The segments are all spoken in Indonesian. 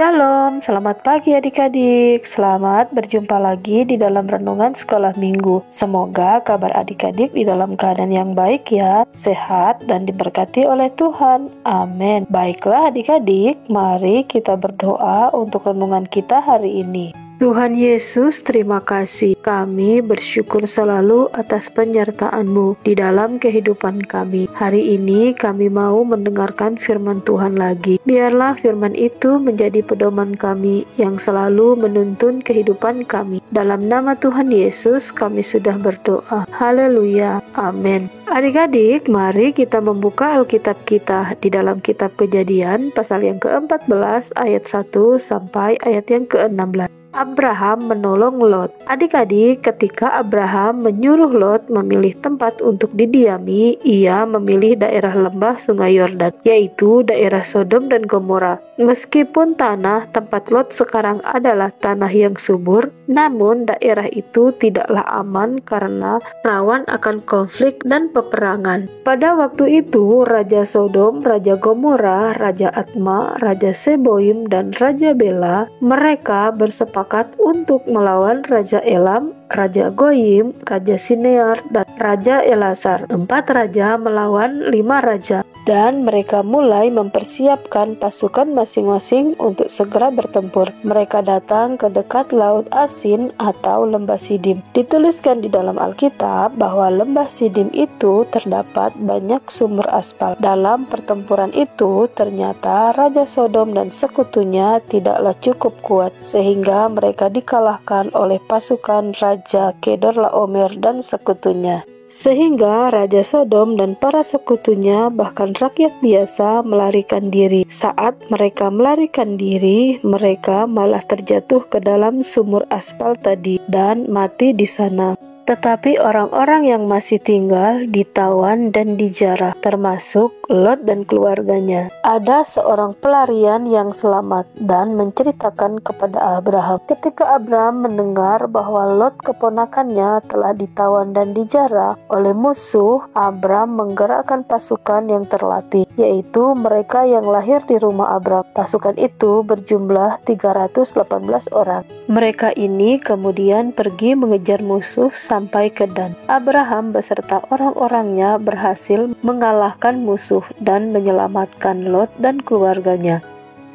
Shalom, selamat pagi adik-adik. Selamat berjumpa lagi di dalam renungan sekolah minggu. Semoga kabar adik-adik di dalam keadaan yang baik ya, sehat dan diberkati oleh Tuhan. Amin. Baiklah adik-adik, mari kita berdoa untuk renungan kita hari ini. Tuhan Yesus, terima kasih. Kami bersyukur selalu atas penyertaan-Mu di dalam kehidupan kami. Hari ini kami mau mendengarkan firman Tuhan lagi. Biarlah firman itu menjadi pedoman kami yang selalu menuntun kehidupan kami. Dalam nama Tuhan Yesus kami sudah berdoa. Haleluya. Amin. Adik-adik, mari kita membuka Alkitab kita di dalam kitab Kejadian pasal yang ke-14 ayat 1 sampai ayat yang ke-16. Abraham menolong Lot. Adik-adik, ketika Abraham menyuruh Lot memilih tempat untuk didiami, ia memilih daerah lembah Sungai Yordan, yaitu daerah Sodom dan Gomora. Meskipun tanah tempat Lot sekarang adalah tanah yang subur, namun daerah itu tidaklah aman karena rawan akan konflik dan peperangan. Pada waktu itu, Raja Sodom, Raja Gomora, Raja Atma, Raja Seboim, dan Raja Bela, mereka bersepakat untuk melawan Raja Elam, Raja Goyim, Raja Sinear, dan Raja Elasar. 4 raja melawan 5 raja, dan mereka mulai mempersiapkan pasukan masing-masing untuk segera bertempur. Mereka datang ke dekat Laut Asin atau Lembah Sidim. Dituliskan di dalam Alkitab bahwa Lembah Sidim itu terdapat banyak sumur aspal. Dalam pertempuran itu, ternyata Raja Sodom dan sekutunya tidaklah cukup kuat, sehingga mereka dikalahkan oleh pasukan Raja Kedorlaomer dan sekutunya. Sehingga Raja Sodom dan para sekutunya, bahkan rakyat biasa, melarikan diri. Saat mereka melarikan diri, mereka malah terjatuh ke dalam sumur aspal tadi dan mati di sana. Tetapi orang-orang yang masih tinggal ditawan dan dijarah, termasuk Lot dan keluarganya. Ada seorang pelarian yang selamat dan menceritakan kepada Abraham. Ketika Abraham mendengar bahwa Lot keponakannya telah ditawan dan dijarah oleh musuh, Abraham menggerakkan pasukan yang terlatih, yaitu mereka yang lahir di rumah Abraham. Pasukan itu berjumlah 318 orang. Mereka ini kemudian pergi mengejar musuh sampai ke Dan. Abraham beserta orang-orangnya berhasil mengalahkan musuh dan menyelamatkan Lot dan keluarganya,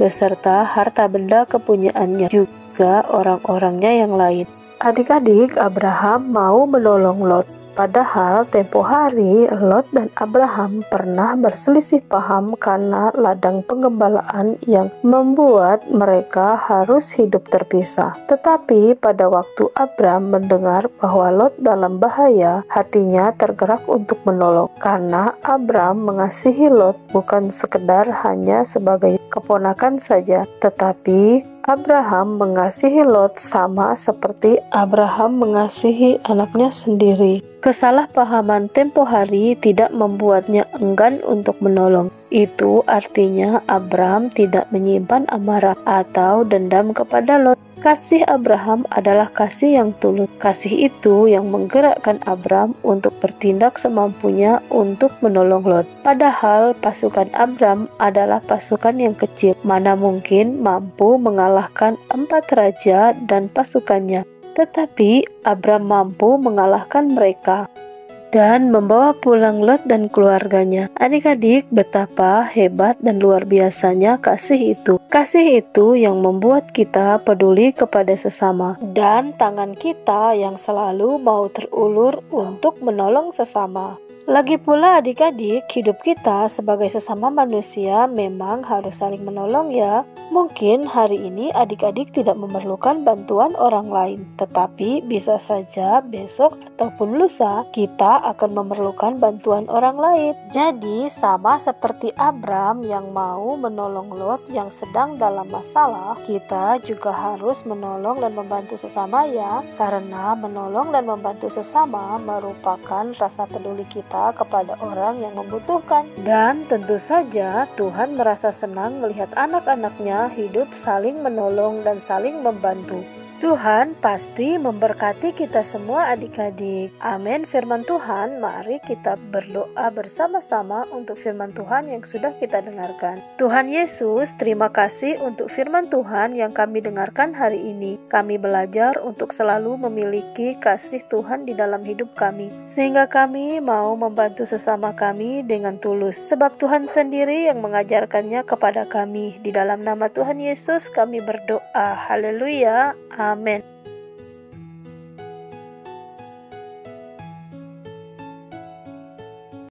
beserta harta benda kepunyaannya, juga orang-orangnya yang lain. Adik-adik, Abraham mau menolong Lot. Padahal tempo hari Lot dan Abraham pernah berselisih paham karena ladang penggembalaan yang membuat mereka harus hidup terpisah. Tetapi pada waktu Abraham mendengar bahwa Lot dalam bahaya, hatinya tergerak untuk menolong. Karena Abraham mengasihi Lot bukan sekedar hanya sebagai keponakan saja, tetapi Abraham mengasihi Lot sama seperti Abraham mengasihi anaknya sendiri. Kesalahpahaman tempo hari tidak membuatnya enggan untuk menolong. Itu artinya Abraham tidak menyimpan amarah atau dendam kepada Lot. Kasih Abraham adalah kasih yang tulus. Kasih itu yang menggerakkan Abraham untuk bertindak semampunya untuk menolong Lot. Padahal pasukan Abraham adalah pasukan yang kecil, mana mungkin mampu mengalahkan 4 raja dan pasukannya. Tetapi Abraham mampu mengalahkan mereka dan membawa pulang Lot dan keluarganya. Adik-adik, betapa hebat dan luar biasanya kasih itu. Kasih itu yang membuat kita peduli kepada sesama, dan tangan kita yang selalu mau terulur untuk menolong sesama. Lagi pula adik-adik, hidup kita sebagai sesama manusia memang harus saling menolong ya. Mungkin hari ini adik-adik tidak memerlukan bantuan orang lain, tetapi bisa saja besok ataupun lusa kita akan memerlukan bantuan orang lain. Jadi sama seperti Abraham yang mau menolong Lot yang sedang dalam masalah, kita juga harus menolong dan membantu sesama ya. Karena menolong dan membantu sesama merupakan rasa peduli kita kepada orang yang membutuhkan. Dan tentu saja Tuhan merasa senang melihat anak-anaknya hidup saling menolong dan saling membantu. Tuhan pasti memberkati kita semua adik-adik. Amin. Firman Tuhan, mari kita berdoa bersama-sama untuk firman Tuhan yang sudah kita dengarkan. Tuhan Yesus, terima kasih untuk firman Tuhan yang kami dengarkan hari ini. Kami belajar untuk selalu memiliki kasih Tuhan di dalam hidup kami, sehingga kami mau membantu sesama kami dengan tulus, sebab Tuhan sendiri yang mengajarkannya kepada kami. Di dalam nama Tuhan Yesus kami berdoa. Haleluya. Amin.